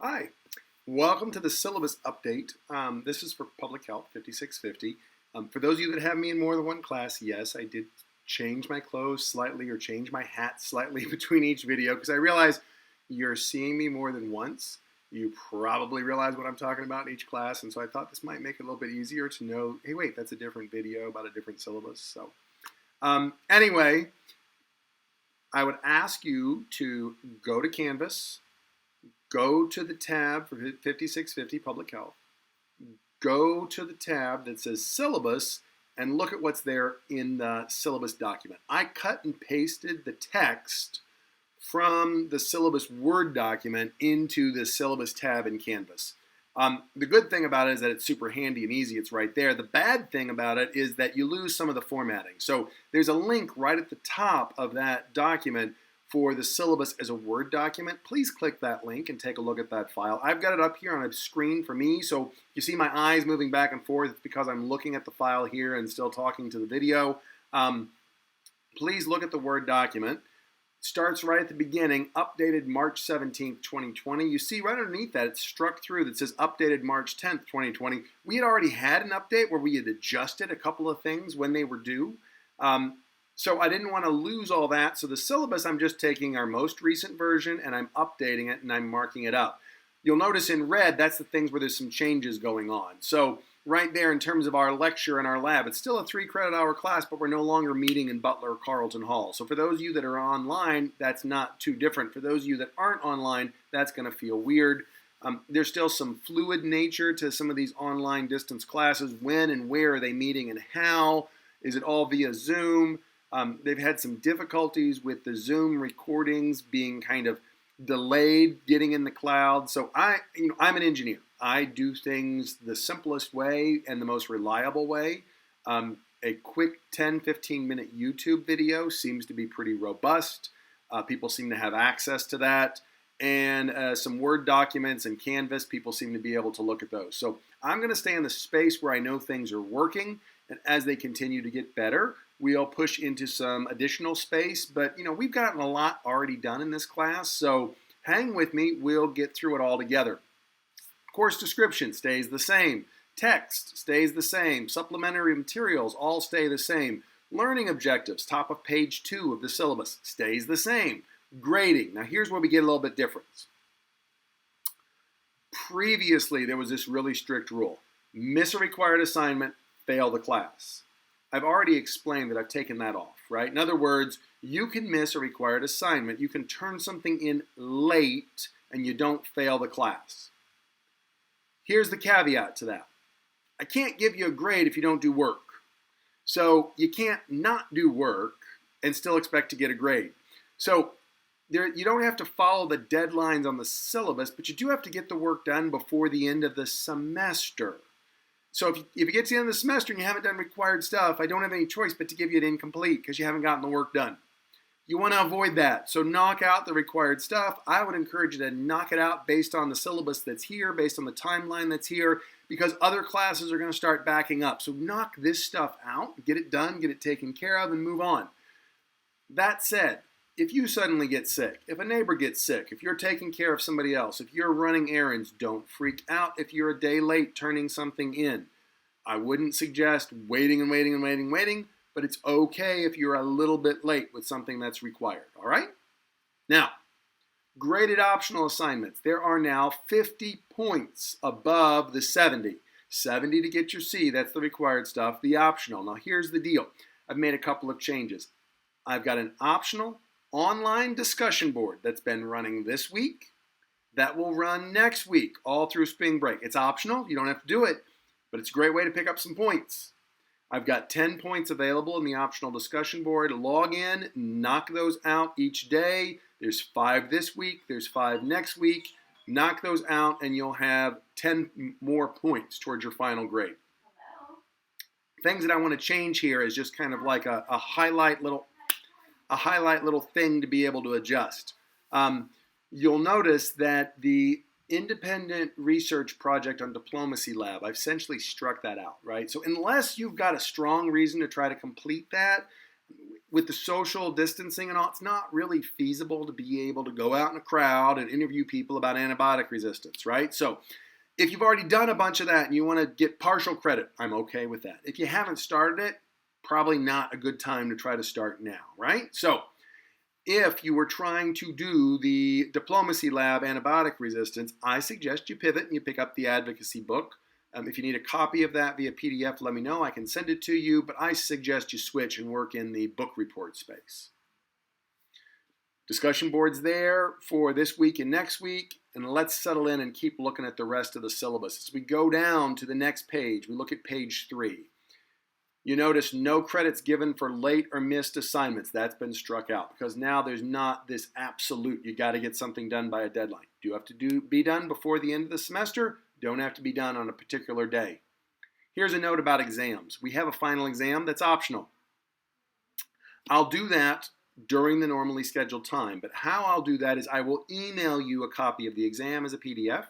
Hi, welcome to the syllabus update. This is for Public Health 5650. For those of you that have me in more than one class, yes, I did change my clothes slightly or change my hat slightly between each video because I realize you're seeing me more than once. You probably realize what I'm talking about in each class, and so I thought this might make it a little bit easier to know, hey, wait, that's a different video about a different syllabus. So anyway, I would ask you to go to Canvas, go to the tab for 5650 Public Health, go to the tab that says Syllabus, and look at what's there in the syllabus document. I cut and pasted the text from the syllabus Word document into the syllabus tab in Canvas. The good thing about it is that it's super handy and easy. It's right there. The bad thing about it is that you lose some of the formatting. So there's a link right at the top of that document for the syllabus as a Word document. Please click that link and take a look at that file. I've got it up here on a screen for me, so you see my eyes moving back and forth. It's because I'm looking at the file here and still talking to the video. Please look at the Word document. It starts right at the beginning, updated March 17th, 2020. You see right underneath that, it's struck through that says updated March 10th, 2020. We had already had an update where we had adjusted a couple of things when they were due. So I didn't want to lose all that. So the syllabus, I'm just taking our most recent version and I'm updating it and I'm marking it up. You'll notice in red, that's the things where there's some changes going on. So right there in terms of our lecture and our lab, it's still a 3-credit-hour class, but we're no longer meeting in Butler or Carlton Hall. So for those of you that are online, that's not too different. For those of you that aren't online, that's going to feel weird. There's still some fluid nature to some of these online distance classes. When and where are they meeting and how? Is it all via Zoom? They've had some difficulties with the Zoom recordings being kind of delayed getting in the cloud. So I'm an engineer. I do things the simplest way and the most reliable way. A quick 10-15 minute YouTube video seems to be pretty robust. People seem to have access to that. And some Word documents and Canvas, people seem to be able to look at those. So I'm going to stay in the space where I know things are working. And as they continue to get better, we'll push into some additional space. But, we've gotten a lot already done in this class. So hang with me. We'll get through it all together. Course description stays the same. Text stays the same. Supplementary materials all stay the same. Learning objectives, top of page 2 of the syllabus, stays the same. Grading. Now here's where we get a little bit different. Previously, there was this really strict rule. Miss a required assignment, fail the class. I've already explained that I've taken that off, right? In other words, you can miss a required assignment. You can turn something in late and you don't fail the class. Here's the caveat to that. I can't give you a grade if you don't do work. So you can't not do work and still expect to get a grade. So you don't have to follow the deadlines on the syllabus, but you do have to get the work done before the end of the semester. So if you get to the end of the semester and you haven't done required stuff, I don't have any choice but to give you an incomplete because you haven't gotten the work done. You want to avoid that. So knock out the required stuff. I would encourage you to knock it out based on the syllabus that's here, based on the timeline that's here, because other classes are going to start backing up. So knock this stuff out, get it done, get it taken care of, and move on. That said, if you suddenly get sick, if a neighbor gets sick, if you're taking care of somebody else, if you're running errands, don't freak out if you're a day late turning something in. I wouldn't suggest waiting, but it's okay if you're a little bit late with something that's required, all right? Now, graded optional assignments. There are now 50 points above the 70. 70 to get your C, that's the required stuff, the optional. Now, here's the deal. I've made a couple of changes. I've got an optional online discussion board that's been running this week. That will run next week, all through spring break. It's optional. You don't have to do it, but it's a great way to pick up some points. I've got 10 points available in the optional discussion board. Log in, knock those out each day. There's 5 this week. There's 5 next week. Knock those out, and you'll have 10 more points towards your final grade. Things that I want to change here is just kind of like a highlight little thing to be able to adjust. You'll notice that the independent research project on diplomacy lab, I've essentially struck that out, right? So unless you've got a strong reason to try to complete that, with the social distancing and all, it's not really feasible to be able to go out in a crowd and interview people about antibiotic resistance, right? So if you've already done a bunch of that and you want to get partial credit, I'm okay with that. If you haven't started it, probably not a good time to try to start now, right? So if you were trying to do the Diplomacy Lab antibiotic resistance, I suggest you pivot and you pick up the advocacy book. If you need a copy of that via PDF, let me know. I can send it to you, but I suggest you switch and work in the book report space. Discussion boards there for this week and next week, and let's settle in and keep looking at the rest of the syllabus. As we go down to the next page, we look at page 3. You notice no credits given for late or missed assignments. That's been struck out because now there's not this absolute, you got to get something done by a deadline. Do you have to be done before the end of the semester? Don't have to be done on a particular day. Here's a note about exams. We have a final exam that's optional. I'll do that during the normally scheduled time, but how I'll do that is I will email you a copy of the exam as a PDF.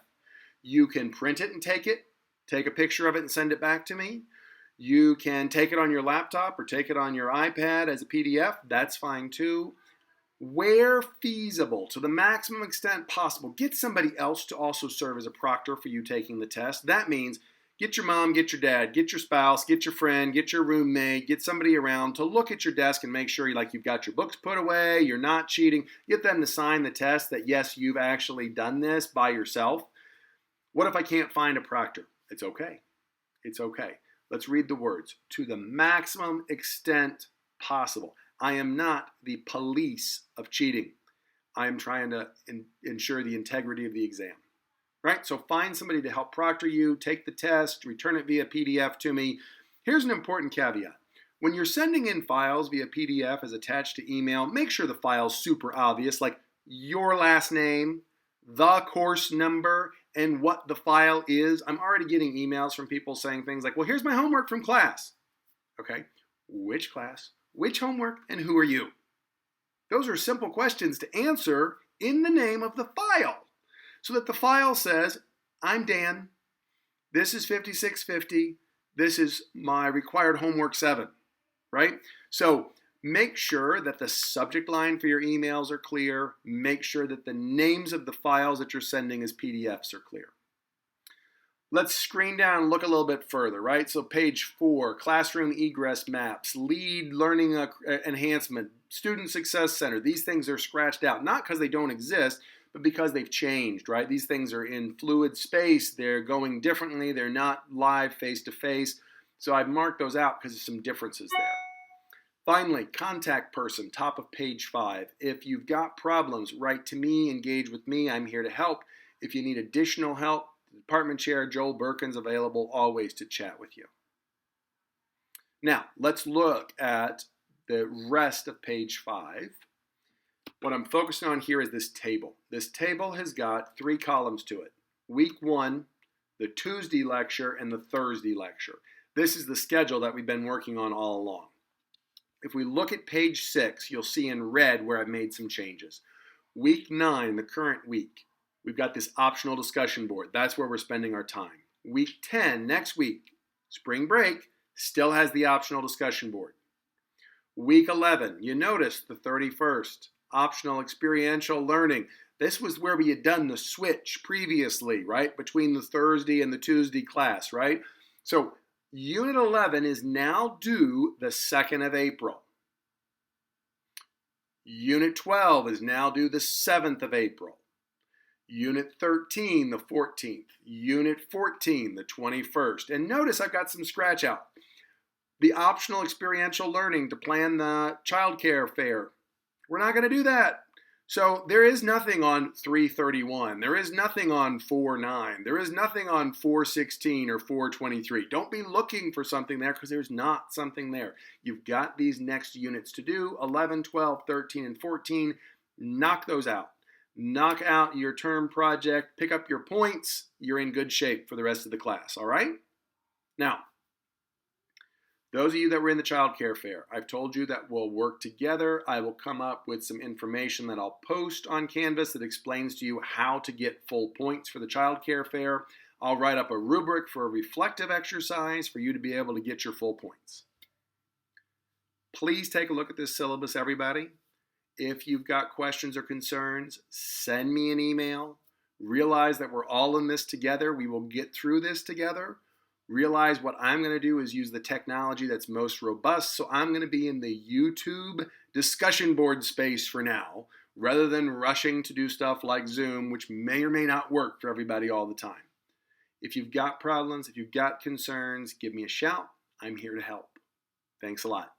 You can print it and take a picture of it and send it back to me. You can take it on your laptop or take it on your iPad as a PDF. That's fine too. Where feasible, to the maximum extent possible, get somebody else to also serve as a proctor for you taking the test. That means get your mom, get your dad, get your spouse, get your friend, get your roommate, get somebody around to look at your desk and make sure you've got your books put away, you're not cheating. Get them to sign the test that, yes, you've actually done this by yourself. What if I can't find a proctor? It's okay. It's okay. Let's read the words. To the maximum extent possible. I am not the police of cheating. I am trying to ensure the integrity of the exam. Right? So find somebody to help proctor you, take the test, return it via PDF to me. Here's an important caveat. When you're sending in files via PDF as attached to email, make sure the file's super obvious, like your last name, the course number, and what the file is. I'm already getting emails from people saying things like, well, here's my homework from class. Okay, which class? Which homework, and who are you? Those are simple questions to answer in the name of the file, so that the file says, I'm Dan, this is 5650, this is my required homework 7, right? So make sure that the subject line for your emails are clear. Make sure that the names of the files that you're sending as PDFs are clear. Let's screen down and look a little bit further, right? So page 4, classroom egress maps, lead learning enhancement, student success center. These things are scratched out, not because they don't exist, but because they've changed, right? These things are in fluid space. They're going differently. They're not live face-to-face. So I've marked those out because there's some differences there. Finally, contact person, top of page 5. If you've got problems, write to me, engage with me. I'm here to help. If you need additional help, Department Chair Joel Birkin's available always to chat with you. Now, let's look at the rest of page 5. What I'm focusing on here is this table. This table has got 3 columns to it. Week 1, the Tuesday lecture, and the Thursday lecture. This is the schedule that we've been working on all along. If we look at page 6, you'll see in red where I've made some changes. Week 9, the current week, we've got this optional discussion board. That's where we're spending our time. Week 10, next week, spring break, still has the optional discussion board. Week 11, you notice the 31st, optional experiential learning. This was where we had done the switch previously, right, between the Thursday and the Tuesday class, right? So Unit 11 is now due the 2nd of April. Unit 12 is now due the 7th of April. Unit 13, the 14th. Unit 14, the 21st. And notice I've got some scratch out. The optional experiential learning to plan the childcare fair. We're not going to do that. So there is nothing on 331. There is nothing on 49. There is nothing on 416 or 423. Don't be looking for something there because there's not something there. You've got these next units to do, 11, 12, 13, and 14. Knock those out. Knock out your term project. Pick up your points. You're in good shape for the rest of the class, all right? Now, those of you that were in the child care fair, I've told you that we'll work together. I will come up with some information that I'll post on Canvas that explains to you how to get full points for the child care fair. I'll write up a rubric for a reflective exercise for you to be able to get your full points. Please take a look at this syllabus, everybody. If you've got questions or concerns, send me an email. Realize that we're all in this together. We will get through this together. Realize what I'm going to do is use the technology that's most robust. So I'm going to be in the YouTube discussion board space for now, rather than rushing to do stuff like Zoom, which may or may not work for everybody all the time. If you've got problems, if you've got concerns, give me a shout. I'm here to help. Thanks a lot.